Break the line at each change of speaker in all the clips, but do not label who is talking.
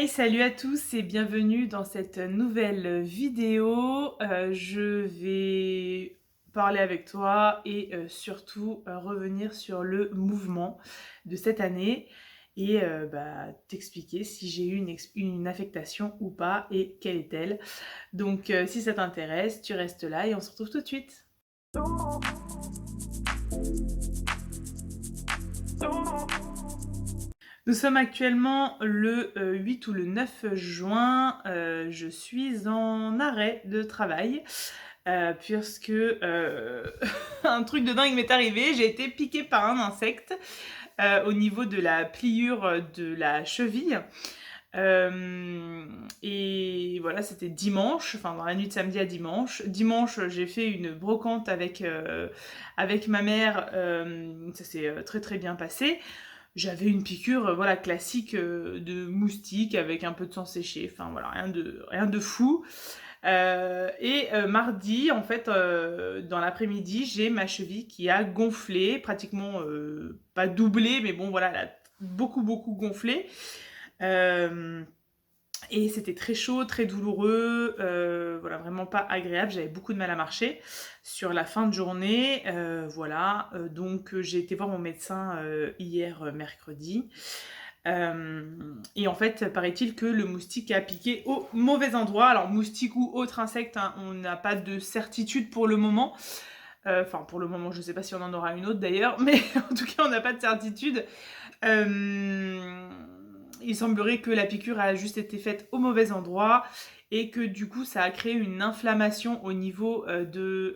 Hey, salut à tous et bienvenue dans cette nouvelle vidéo. Je vais parler avec toi et surtout revenir sur le mouvement de cette année et t'expliquer si j'ai eu une affectation ou pas et quelle est-elle. Donc si ça t'intéresse, tu restes là et on se retrouve tout de suite. Nous sommes actuellement le 8 ou le 9 juin. Je suis en arrêt de travail puisque un truc de dingue m'est arrivé. J'ai été piquée par un insecte au niveau de la pliure de la cheville. Et voilà, c'était dimanche, enfin dans la nuit de samedi à dimanche. Dimanche, j'ai fait une brocante avec ma mère. Ça s'est très très bien passé. J'avais une piqûre voilà, classique de moustique avec un peu de sang séché, enfin voilà, rien de fou. Mardi, en fait, dans l'après-midi, j'ai ma cheville qui a gonflé, pratiquement pas doublé, mais bon voilà, elle a beaucoup gonflé. Euh, et c'était très chaud, très douloureux, voilà, vraiment pas agréable. J'avais beaucoup de mal à marcher sur la fin de journée, voilà. Donc j'ai été voir mon médecin hier mercredi. Et en fait, paraît-il que le moustique a piqué au mauvais endroit. Alors moustique ou autre insecte, hein, on n'a pas de certitude pour le moment. Enfin, pour le moment, je ne sais pas si on en aura une autre d'ailleurs, mais en tout cas, on n'a pas de certitude. Il semblerait que la piqûre a juste été faite au mauvais endroit et que du coup ça a créé une inflammation au niveau de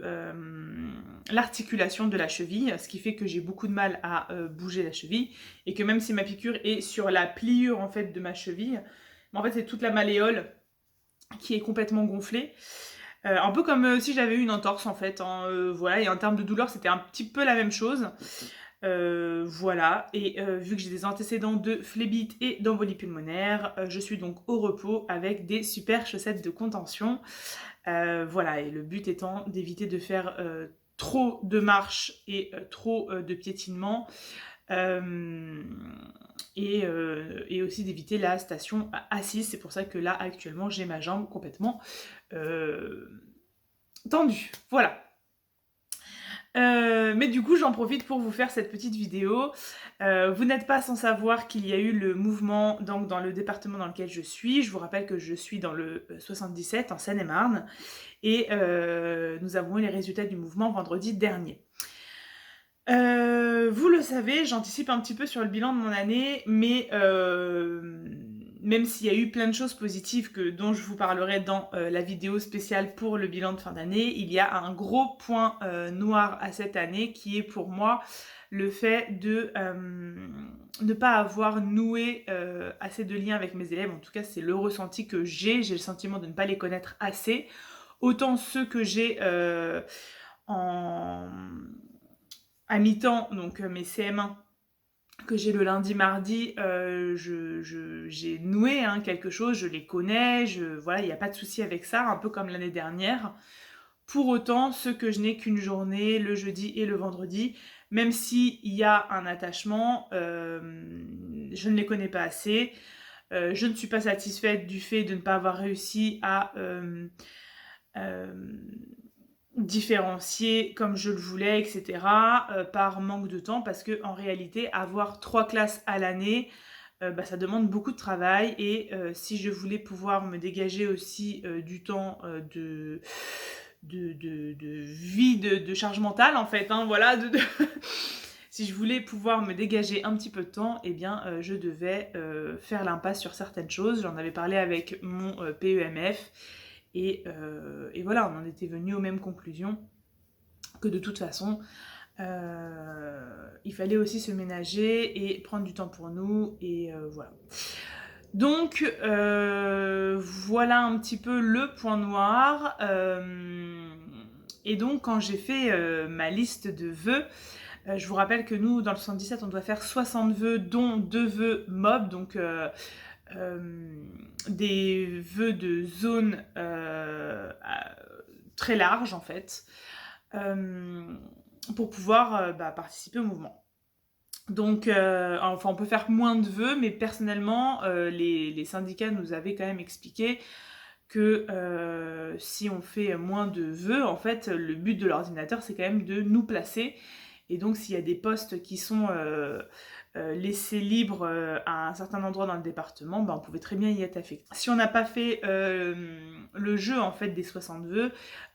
l'articulation de la cheville, ce qui fait que j'ai beaucoup de mal à bouger la cheville et que même si ma piqûre est sur la pliure en fait de ma cheville, en fait c'est toute la malléole qui est complètement gonflée. Un peu comme si j'avais eu une entorse en fait, hein, voilà, et en termes de douleur c'était un petit peu la même chose. Voilà, et vu que j'ai des antécédents de phlébite et d'embolie pulmonaire, je suis donc au repos avec des super chaussettes de contention. Voilà, et le but étant d'éviter de faire trop de marches et trop de piétinement. Euh, et aussi d'éviter la station assise. C'est pour ça que là, actuellement, j'ai ma jambe complètement euh, tendue. Voilà. Mais du coup, j'en profite pour vous faire cette petite vidéo. Vous n'êtes pas sans savoir qu'il y a eu le mouvement donc, dans le département dans lequel je suis. Je vous rappelle que je suis dans le 77, en Seine-et-Marne. Et nous avons eu les résultats du mouvement vendredi dernier. Vous le savez, j'anticipe un petit peu sur le bilan de mon année, mais même s'il y a eu plein de choses positives dont je vous parlerai dans la vidéo spéciale pour le bilan de fin d'année, il y a un gros point noir à cette année qui est pour moi le fait de ne pas avoir noué assez de liens avec mes élèves. En tout cas, c'est le ressenti que j'ai. J'ai le sentiment de ne pas les connaître assez. Autant ceux que j'ai en à mi-temps, donc mes CM1 que j'ai le lundi, mardi, j'ai noué quelque chose, je les connais, voilà, il n'y a pas de souci avec ça, un peu comme l'année dernière. Pour autant, ceux que je n'ai qu'une journée, le jeudi et le vendredi, même s'il y a un attachement, je ne les connais pas assez. Je ne suis pas satisfaite du fait de ne pas avoir réussi à euh, différencier comme je le voulais, etc. Par manque de temps, parce que en réalité, avoir 3 classes à l'année, ça demande beaucoup de travail. Et si je voulais pouvoir me dégager aussi du temps de vie, de charge mentale, en fait, hein, voilà, si je voulais pouvoir me dégager un petit peu de temps, eh bien, je devais faire l'impasse sur certaines choses. J'en avais parlé avec mon PEMF. Et voilà, on en était venu aux mêmes conclusions que de toute façon, il fallait aussi se ménager et prendre du temps pour nous. Et voilà. Donc, voilà un petit peu le point noir. Et donc, quand j'ai fait ma liste de vœux, je vous rappelle que nous, dans le 77, on doit faire 60 vœux, dont 2 vœux MOB, donc des vœux de zone très large en fait, pour pouvoir participer au mouvement. Donc, enfin, on peut faire moins de vœux, mais personnellement, les syndicats nous avaient quand même expliqué que si on fait moins de vœux, en fait, le but de l'ordinateur, c'est quand même de nous placer. Et donc, s'il y a des postes qui sont laissés libres à un certain endroit dans le département, ben, on pouvait très bien y être affecté. Si on n'a pas fait le jeu en fait des 60 vœux,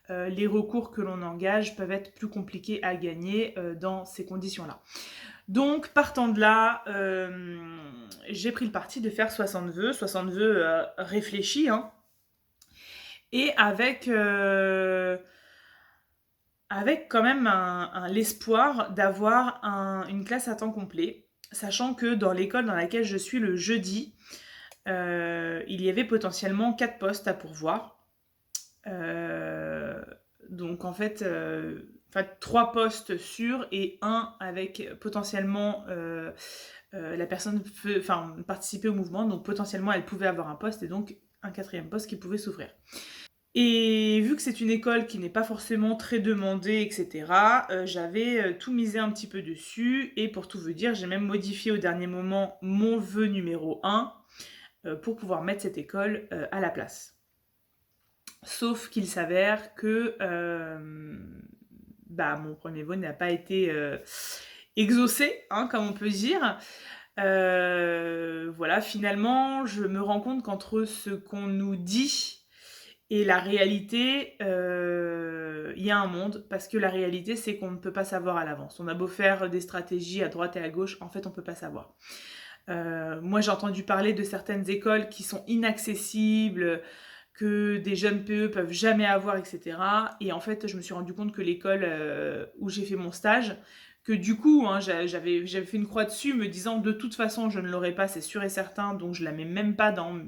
les recours que l'on engage peuvent être plus compliqués à gagner dans ces conditions-là. Donc, partant de là, j'ai pris le parti de faire 60 vœux réfléchis, hein, et avec quand même l'espoir d'avoir une classe à temps complet, sachant que dans l'école dans laquelle je suis le jeudi, il y avait potentiellement 4 postes à pourvoir. Donc en fait, 3 postes sûrs et un avec potentiellement la personne participer au mouvement, donc potentiellement elle pouvait avoir un poste et donc un 4e poste qui pouvait s'ouvrir. Et vu que c'est une école qui n'est pas forcément très demandée, etc., j'avais tout misé un petit peu dessus. Et pour tout vous dire, j'ai même modifié au dernier moment mon vœu numéro 1 pour pouvoir mettre cette école à la place. Sauf qu'il s'avère que mon premier vœu n'a pas été exaucé, hein, comme on peut dire. Voilà, finalement, je me rends compte qu'entre ce qu'on nous dit et la réalité, il y a un monde, parce que la réalité, c'est qu'on ne peut pas savoir à l'avance. On a beau faire des stratégies à droite et à gauche, en fait, on ne peut pas savoir. Moi, j'ai entendu parler de certaines écoles qui sont inaccessibles, que des jeunes PE peuvent jamais avoir, etc. Et en fait, je me suis rendu compte que l'école où j'ai fait mon stage, que du coup, hein, j'avais fait une croix dessus, me disant de toute façon, je ne l'aurai pas, c'est sûr et certain, donc je la mets même pas dans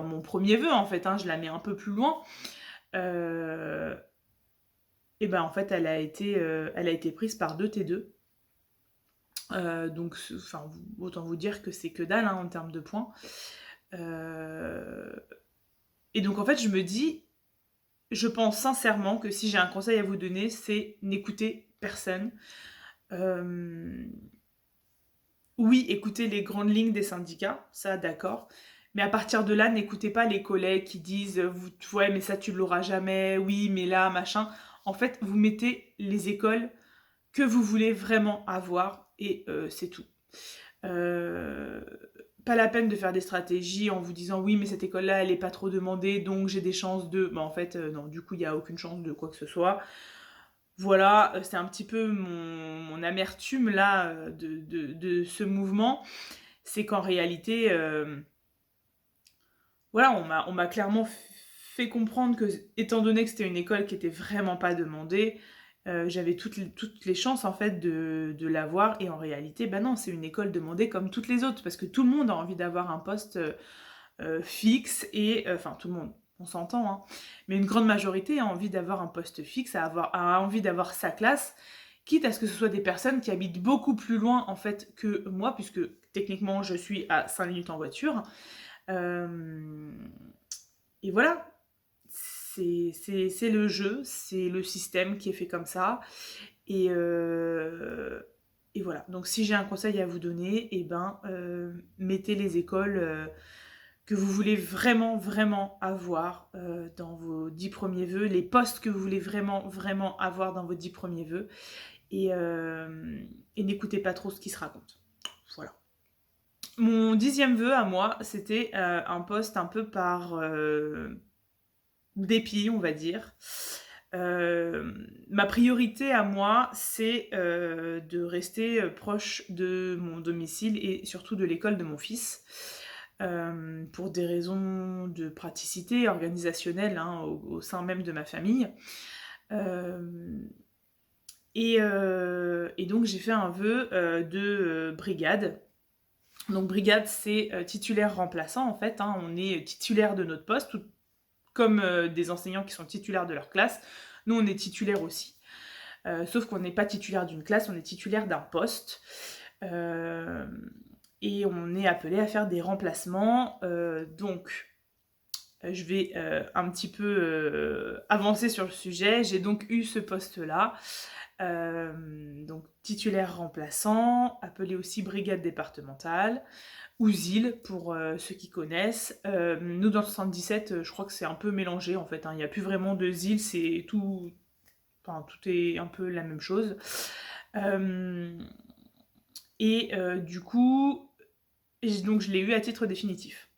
mon premier vœu, en fait, hein, je la mets un peu plus loin. Et ben en fait, elle a été prise par 2 T2. Donc, autant vous dire que c'est que dalle, hein, en termes de points. Et donc en fait, je me dis, je pense sincèrement que si j'ai un conseil à vous donner, c'est n'écoutez personne. Oui, écoutez les grandes lignes des syndicats, ça d'accord. Mais à partir de là, n'écoutez pas les collègues qui disent ouais, mais ça tu l'auras jamais, oui, mais là, machin. En fait, vous mettez les écoles que vous voulez vraiment avoir et c'est tout. Pas la peine de faire des stratégies en vous disant oui, mais cette école-là, elle est pas trop demandée, donc j'ai des chances de. Mais en fait, non, du coup, il n'y a aucune chance de quoi que ce soit. Voilà, c'est un petit peu mon amertume là de ce mouvement. C'est qu'en réalité, voilà, on m'a clairement fait comprendre que, étant donné que c'était une école qui était vraiment pas demandée, j'avais toutes les chances en fait de l'avoir. Et en réalité, non, c'est une école demandée comme toutes les autres, parce que tout le monde a envie d'avoir un poste fixe et enfin tout le monde. On s'entend, hein. Mais une grande majorité a envie d'avoir un poste fixe, a envie d'avoir sa classe, quitte à ce que ce soit des personnes qui habitent beaucoup plus loin en fait que moi, puisque techniquement je suis à 5 minutes en voiture. Et voilà, c'est le jeu, c'est le système qui est fait comme ça. Et voilà, donc si j'ai un conseil à vous donner, mettez les écoles que vous voulez vraiment, vraiment avoir dans vos 10 premiers vœux, les postes que vous voulez vraiment, vraiment avoir dans vos 10 premiers vœux, et n'écoutez pas trop ce qui se raconte. Voilà. Mon 10e vœu à moi, c'était un poste un peu par dépit, on va dire. Ma priorité à moi, c'est de rester proche de mon domicile et surtout de l'école de mon fils. Pour des raisons de praticité organisationnelle, hein, au sein même de ma famille. Et donc j'ai fait un vœu de brigade. Donc brigade, c'est titulaire remplaçant en fait, hein. On est titulaire de notre poste, tout comme des enseignants qui sont titulaires de leur classe. Nous, on est titulaire aussi. Sauf qu'on n'est pas titulaire d'une classe, on est titulaire d'un poste. Et on est appelé à faire des remplacements. Donc, je vais un petit peu avancer sur le sujet. J'ai donc eu ce poste-là. Donc titulaire remplaçant, appelé aussi brigade départementale, ou ZIL pour ceux qui connaissent. Nous dans le 77, je crois que c'est un peu mélangé en fait, hein. Il n'y a plus vraiment de ZIL, c'est tout... Enfin, tout est un peu la même chose. Du coup, donc je l'ai eu à titre définitif.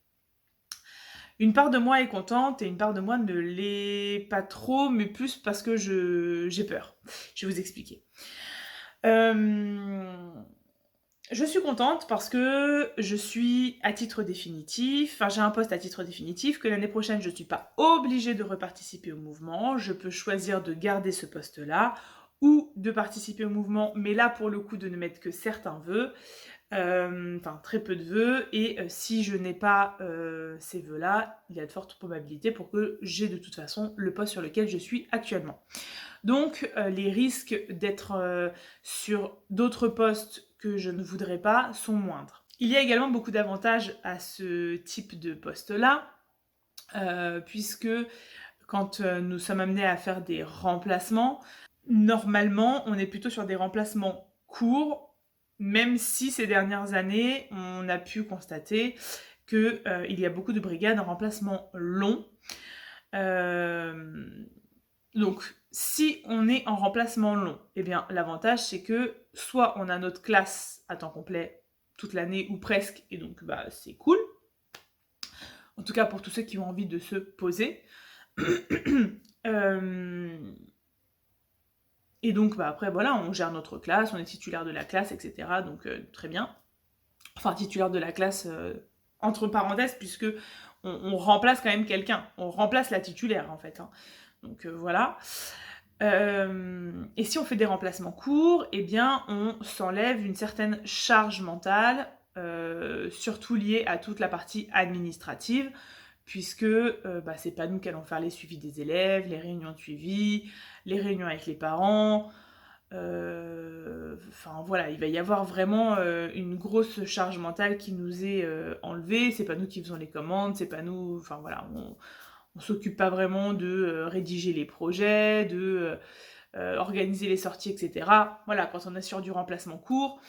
Une part de moi est contente et une part de moi ne l'est pas trop, mais plus parce que j'ai peur. Je vais vous expliquer. Je suis contente parce que je suis à titre définitif, enfin j'ai un poste à titre définitif, que l'année prochaine je ne suis pas obligée de reparticiper au mouvement, je peux choisir de garder ce poste-là ou de participer au mouvement, mais là pour le coup de ne mettre que certains vœux, enfin très peu de vœux, et si je n'ai pas ces vœux-là, il y a de fortes probabilités pour que j'ai de toute façon le poste sur lequel je suis actuellement. Donc les risques d'être sur d'autres postes que je ne voudrais pas sont moindres. Il y a également beaucoup d'avantages à ce type de poste-là, puisque quand nous sommes amenés à faire des remplacements, normalement on est plutôt sur des remplacements courts, même si ces dernières années on a pu constater qu'il y a beaucoup de brigades en remplacement long. Donc, si on est en remplacement long, eh bien, l'avantage, c'est que soit on a notre classe à temps complet toute l'année ou presque, et donc c'est cool. En tout cas, pour tous ceux qui ont envie de se poser. Et donc, après, voilà, on gère notre classe, on est titulaire de la classe, etc. Donc, très bien. Enfin, titulaire de la classe, entre parenthèses, puisque on remplace quand même quelqu'un. On remplace la titulaire, en fait. Hein. Donc, voilà. Et si on fait des remplacements courts, eh bien on s'enlève une certaine charge mentale, surtout liée à toute la partie administrative, puisque c'est pas nous qui allons faire les suivis des élèves, les réunions de suivi, les réunions avec les parents. Enfin voilà, il va y avoir vraiment une grosse charge mentale qui nous est enlevée. C'est pas nous qui faisons les commandes, c'est pas nous. Enfin voilà, on s'occupe pas vraiment de rédiger les projets, de organiser les sorties, etc. Voilà, quand on est sur du remplacement court,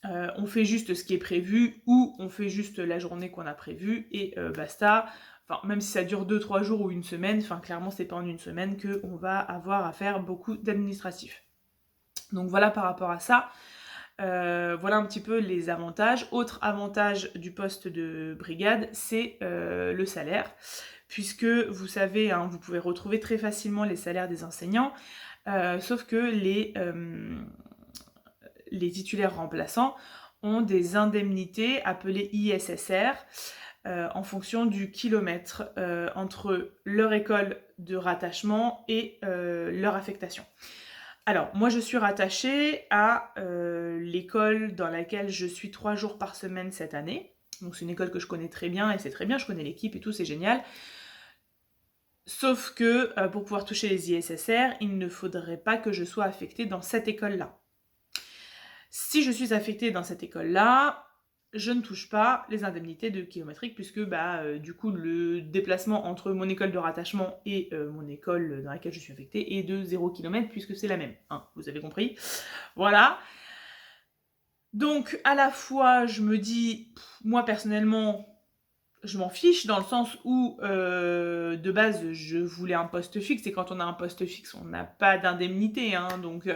on fait juste ce qui est prévu ou on fait juste la journée qu'on a prévue et basta. Enfin, même si ça dure 2-3 jours ou une semaine, enfin clairement c'est pas en une semaine qu'on va avoir à faire beaucoup d'administratifs. Donc voilà par rapport à ça. Voilà un petit peu les avantages. Autre avantage du poste de brigade, c'est le salaire. Puisque vous savez, hein, vous pouvez retrouver très facilement les salaires des enseignants, sauf que les titulaires remplaçants ont des indemnités appelées ISSR en fonction du kilomètre entre leur école de rattachement et leur affectation. Alors, moi je suis rattachée à l'école dans laquelle je suis 3 jours par semaine cette année. Donc c'est une école que je connais très bien et c'est très bien, je connais l'équipe et tout, c'est génial. Sauf que pour pouvoir toucher les ISSR, il ne faudrait pas que je sois affectée dans cette école-là. Si je suis affectée dans cette école-là, je ne touche pas les indemnités de kilométrique puisque du coup le déplacement entre mon école de rattachement et mon école dans laquelle je suis affectée est de 0 km puisque c'est la même. Hein, vous avez compris. Voilà. Donc à la fois je me dis, moi personnellement, je m'en fiche dans le sens où de base je voulais un poste fixe et quand on a un poste fixe on n'a pas d'indemnité hein, donc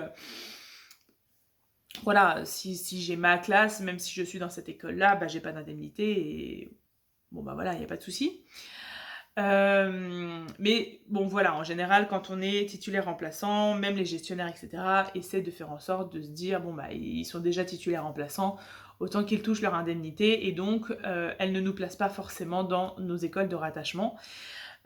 voilà si j'ai ma classe même si je suis dans cette école là j'ai pas d'indemnité et bon voilà il n'y a pas de souci mais bon voilà en général quand on est titulaire remplaçant même les gestionnaires etc essaient de faire en sorte de se dire ils sont déjà titulaires remplaçants autant qu'ils touchent leur indemnité et donc elles ne nous placent pas forcément dans nos écoles de rattachement.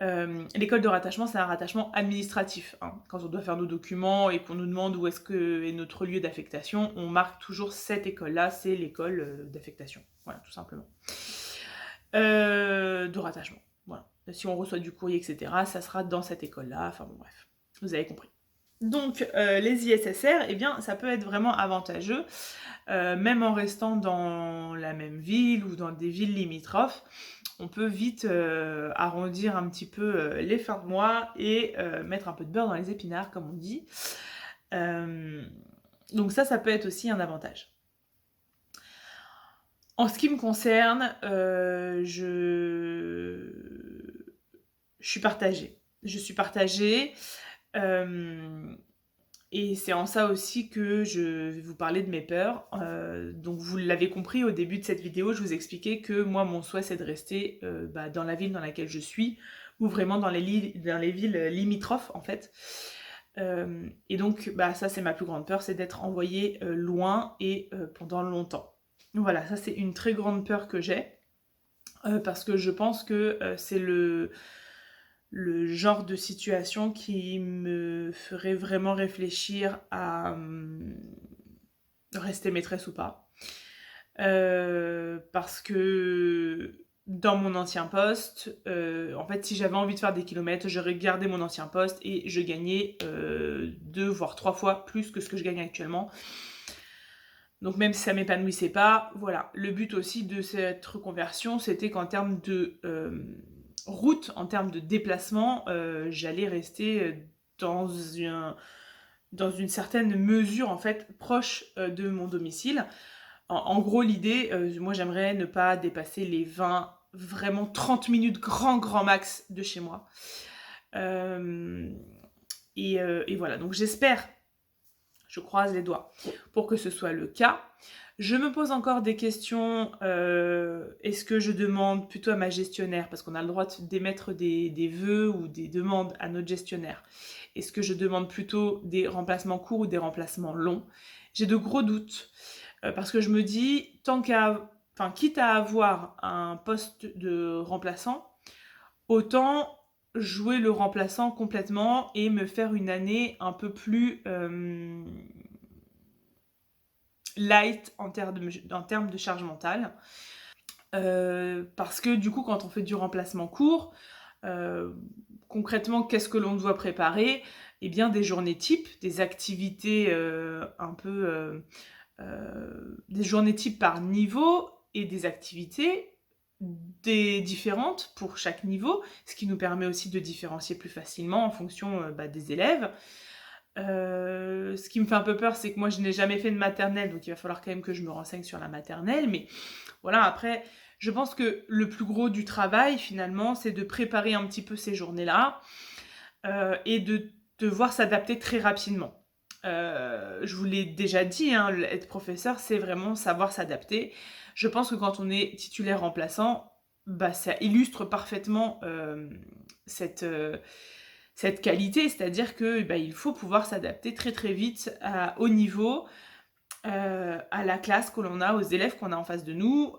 L'école de rattachement, c'est un rattachement administratif. Hein. Quand on doit faire nos documents et qu'on nous demande où est-ce que est notre lieu d'affectation, on marque toujours cette école-là, c'est l'école d'affectation. Voilà, tout simplement. De rattachement. Voilà. Si on reçoit du courrier, etc., ça sera dans cette école-là. Enfin bon, bref, vous avez compris. Donc les ISSR, eh bien, ça peut être vraiment avantageux, même en restant dans la même ville ou dans des villes limitrophes. On peut vite arrondir un petit peu les fins de mois et mettre un peu de beurre dans les épinards, comme on dit. Donc ça peut être aussi un avantage. En ce qui me concerne, je suis partagée. Je suis partagée, et c'est en ça aussi que je vais vous parler de mes peurs. Donc vous l'avez compris au début de cette vidéo, je vous expliquais que moi mon souhait c'est de rester dans la ville dans laquelle je suis, ou vraiment dans les villes limitrophes en fait. Et donc ça c'est ma plus grande peur, c'est d'être envoyée loin et pendant longtemps. Voilà, ça c'est une très grande peur que j'ai, parce que je pense que c'est le genre de situation qui me ferait vraiment réfléchir à rester maîtresse ou pas. Parce que dans mon ancien poste, en fait, si j'avais envie de faire des kilomètres, j'aurais gardé mon ancien poste et je gagnais 2 voire 3 fois plus que ce que je gagne actuellement. Donc même si ça m'épanouissait pas, voilà. Le but aussi de cette reconversion, c'était qu'en termes de route, en termes de déplacement, j'allais rester dans une certaine mesure en fait proche de mon domicile. En gros, l'idée, moi j'aimerais ne pas dépasser les 20, vraiment 30 minutes grand max de chez moi. Et voilà, donc j'espère, je croise les doigts pour que ce soit le cas. Je me pose encore des questions. Est-ce que je demande plutôt à ma gestionnaire, parce qu'on a le droit d'émettre des vœux ou des demandes à notre gestionnaire. Est-ce que je demande plutôt des remplacements courts ou des remplacements longs? J'ai de gros doutes, parce que je me dis, quitte à avoir un poste de remplaçant, autant jouer le remplaçant complètement et me faire une année un peu plus light en termes de charge mentale. Parce que du coup, quand on fait du remplacement court, concrètement, qu'est-ce que l'on doit préparer? Eh bien, des journées types, des activités des journées types par niveau et des activités différentes pour chaque niveau, ce qui nous permet aussi de différencier plus facilement en fonction des élèves. Ce qui me fait un peu peur, c'est que moi je n'ai jamais fait de maternelle, donc il va falloir quand même que je me renseigne sur la maternelle, mais voilà, après, je pense que le plus gros du travail finalement, c'est de préparer un petit peu ces journées-là, et de devoir s'adapter très rapidement. Je vous l'ai déjà dit, hein, être professeur, c'est vraiment savoir s'adapter. Je pense que quand on est titulaire remplaçant, ça illustre parfaitement cette qualité, c'est-à-dire que il faut pouvoir s'adapter très très vite au niveau, à la classe que l'on a, aux élèves qu'on a en face de nous,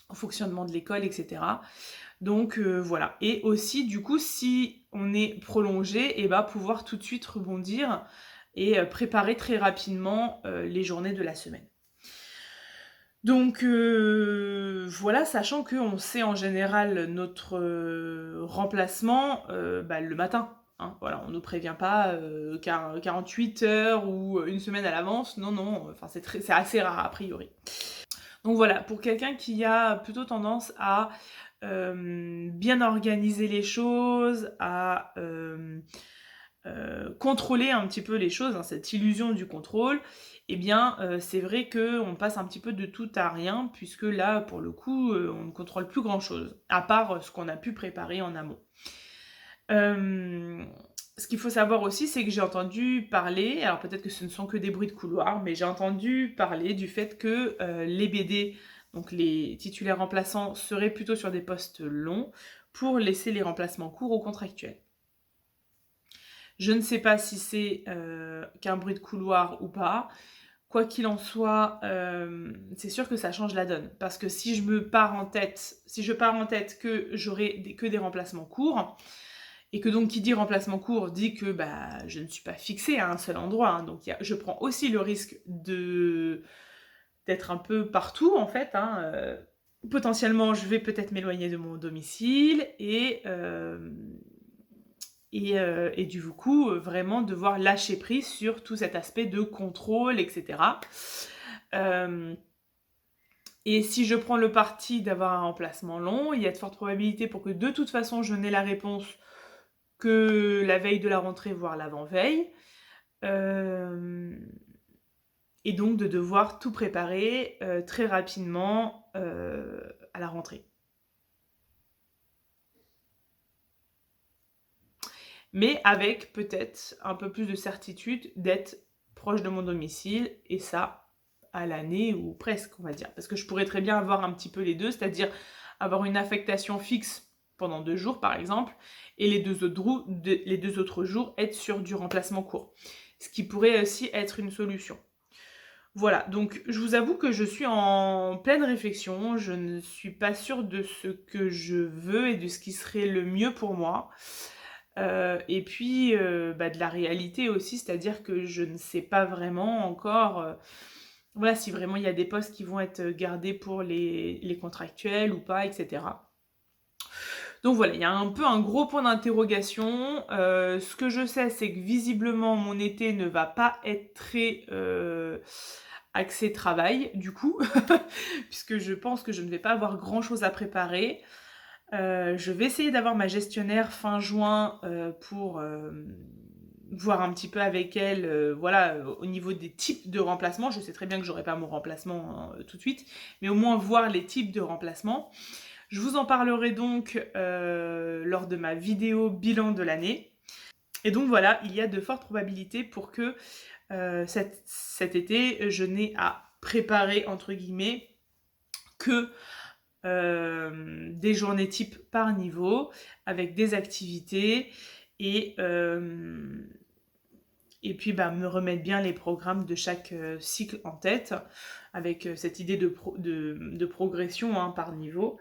au fonctionnement de l'école, etc. Donc voilà. Et aussi, du coup, si on est prolongé, pouvoir tout de suite rebondir et préparer très rapidement les journées de la semaine. Donc voilà, sachant qu'on sait en général notre remplacement le matin. Hein, voilà, on ne nous prévient pas 48 heures ou une semaine à l'avance. Non, c'est assez rare a priori. Donc voilà, pour quelqu'un qui a plutôt tendance à bien organiser les choses, à contrôler un petit peu les choses, hein, cette illusion du contrôle, c'est vrai qu'on passe un petit peu de tout à rien, puisque là, pour le coup, on ne contrôle plus grand-chose, à part ce qu'on a pu préparer en amont. Ce qu'il faut savoir aussi, c'est que j'ai entendu parler, alors peut-être que ce ne sont que des bruits de couloir, mais j'ai entendu parler du fait que les BD, donc les titulaires remplaçants, seraient plutôt sur des postes longs pour laisser les remplacements courts aux contractuels. Je ne sais pas si c'est qu'un bruit de couloir ou pas. Quoi qu'il en soit, c'est sûr que ça change la donne. Parce que si je pars en tête que j'aurai que des remplacements courts, et que donc qui dit remplacement court dit que je ne suis pas fixée à un seul endroit. Hein, donc je prends aussi le risque d'être un peu partout en fait. Hein, potentiellement, je vais peut-être m'éloigner de mon domicile et du coup, vraiment devoir lâcher prise sur tout cet aspect de contrôle, etc. Et si je prends le parti d'avoir un remplacement long, il y a de fortes probabilités pour que de toute façon je n'ai la réponse que la veille de la rentrée, voire l'avant-veille. Et donc de devoir tout préparer très rapidement à la rentrée. Mais avec peut-être un peu plus de certitude d'être proche de mon domicile, et ça à l'année ou presque, on va dire. Parce que je pourrais très bien avoir un petit peu les deux, c'est-à-dire avoir une affectation fixe pendant 2 jours par exemple, et les deux autres jours être sur du remplacement court. Ce qui pourrait aussi être une solution. Voilà, donc je vous avoue que je suis en pleine réflexion, je ne suis pas sûre de ce que je veux et de ce qui serait le mieux pour moi. Et puis de la réalité aussi, c'est-à-dire que je ne sais pas vraiment encore voilà, si vraiment il y a des postes qui vont être gardés pour les contractuels ou pas, etc. Donc voilà, il y a un peu un gros point d'interrogation. Ce que je sais, c'est que visiblement mon été ne va pas être très axé travail, du coup, puisque je pense que je ne vais pas avoir grand-chose à préparer. Je vais essayer d'avoir ma gestionnaire fin juin pour voir un petit peu avec elle, voilà, au niveau des types de remplacements. Je sais très bien que j'aurai pas mon remplacement tout de suite, mais au moins voir les types de remplacements. Je vous en parlerai donc lors de ma vidéo bilan de l'année. Et donc voilà, il y a de fortes probabilités pour que cet été, je n'ai à préparer, entre guillemets, que des journées type par niveau, avec des activités, et puis me remettre bien les programmes de chaque cycle en tête, avec cette idée de progression hein, par niveau.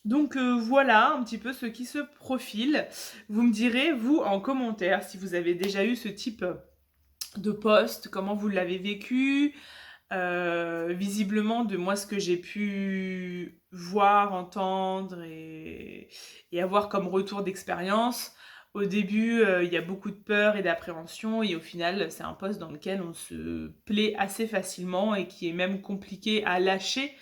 Donc voilà un petit peu ce qui se profile. Vous me direz, vous, en commentaire, si vous avez déjà eu ce type de post, comment vous l'avez vécu. Visiblement, de moi, ce que j'ai pu voir, entendre et avoir comme retour d'expérience, au début, il y a beaucoup de peur et d'appréhension, et au final, c'est un poste dans lequel on se plaît assez facilement et qui est même compliqué à lâcher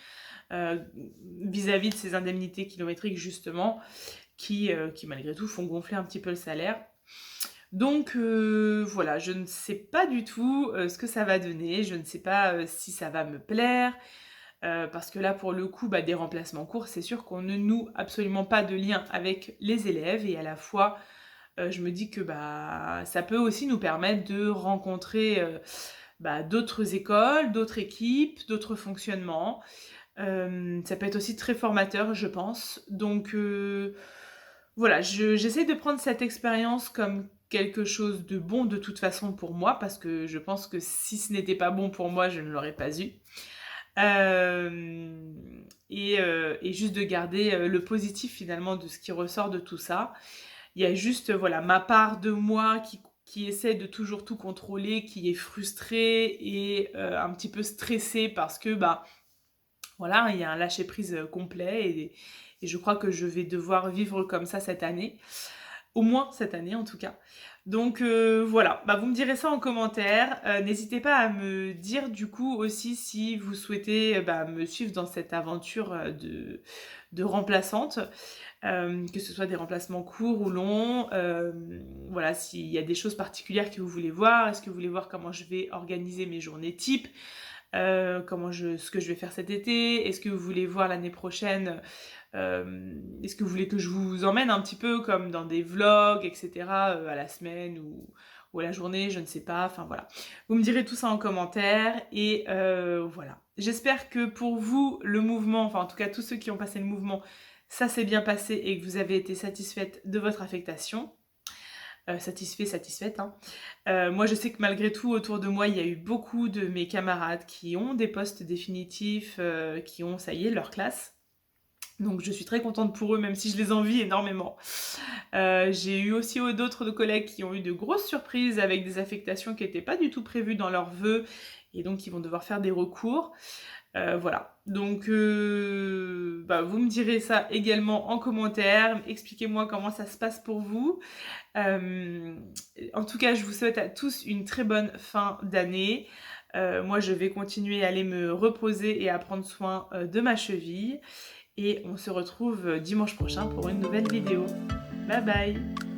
vis-à-vis de ces indemnités kilométriques, justement, qui malgré tout font gonfler un petit peu le salaire. Donc voilà, je ne sais pas du tout ce que ça va donner, je ne sais pas si ça va me plaire, parce que là pour le coup, des remplacements courts, c'est sûr qu'on ne noue absolument pas de lien avec les élèves, et à la fois je me dis que ça peut aussi nous permettre de rencontrer d'autres écoles, d'autres équipes, d'autres fonctionnements. Ça peut être aussi très formateur, je pense. Donc voilà, j'essaie de prendre cette expérience comme quelque chose de bon de toute façon pour moi, parce que je pense que si ce n'était pas bon pour moi, je ne l'aurais pas eu. Et juste de garder le positif finalement de ce qui ressort de tout ça. Il y a juste voilà, ma part de moi qui essaie de toujours tout contrôler, qui est frustrée et un petit peu stressée parce que voilà, il y a un lâcher-prise complet, et je crois que je vais devoir vivre comme ça cette année. Au moins cette année en tout cas. Donc voilà, vous me direz ça en commentaire. N'hésitez pas à me dire du coup aussi si vous souhaitez me suivre dans cette aventure de remplaçante. Que ce soit des remplacements courts ou longs. Voilà, s'il y a des choses particulières que vous voulez voir. Est-ce que vous voulez voir comment je vais organiser mes journées types, ce que je vais faire cet été? Est-ce que vous voulez voir l'année prochaine? Est-ce que vous voulez que je vous emmène un petit peu comme dans des vlogs, etc. À la semaine ou à la journée, je ne sais pas, enfin voilà. Vous me direz tout ça en commentaire, et voilà. J'espère que pour vous, le mouvement, enfin en tout cas tous ceux qui ont passé le mouvement, ça s'est bien passé et que vous avez été satisfaite de votre affectation. Satisfaite. Hein. Moi, je sais que malgré tout, autour de moi, il y a eu beaucoup de mes camarades qui ont des postes définitifs, qui ont, ça y est, leur classe. Donc je suis très contente pour eux, même si je les envie énormément. J'ai eu aussi d'autres collègues qui ont eu de grosses surprises avec des affectations qui n'étaient pas du tout prévues dans leurs vœux, et donc ils vont devoir faire des recours. Voilà, donc vous me direz ça également en commentaire, expliquez-moi comment ça se passe pour vous. En tout cas, je vous souhaite à tous une très bonne fin d'année. Moi, je vais continuer à aller me reposer et à prendre soin de ma cheville, et on se retrouve dimanche prochain pour une nouvelle vidéo. Bye bye!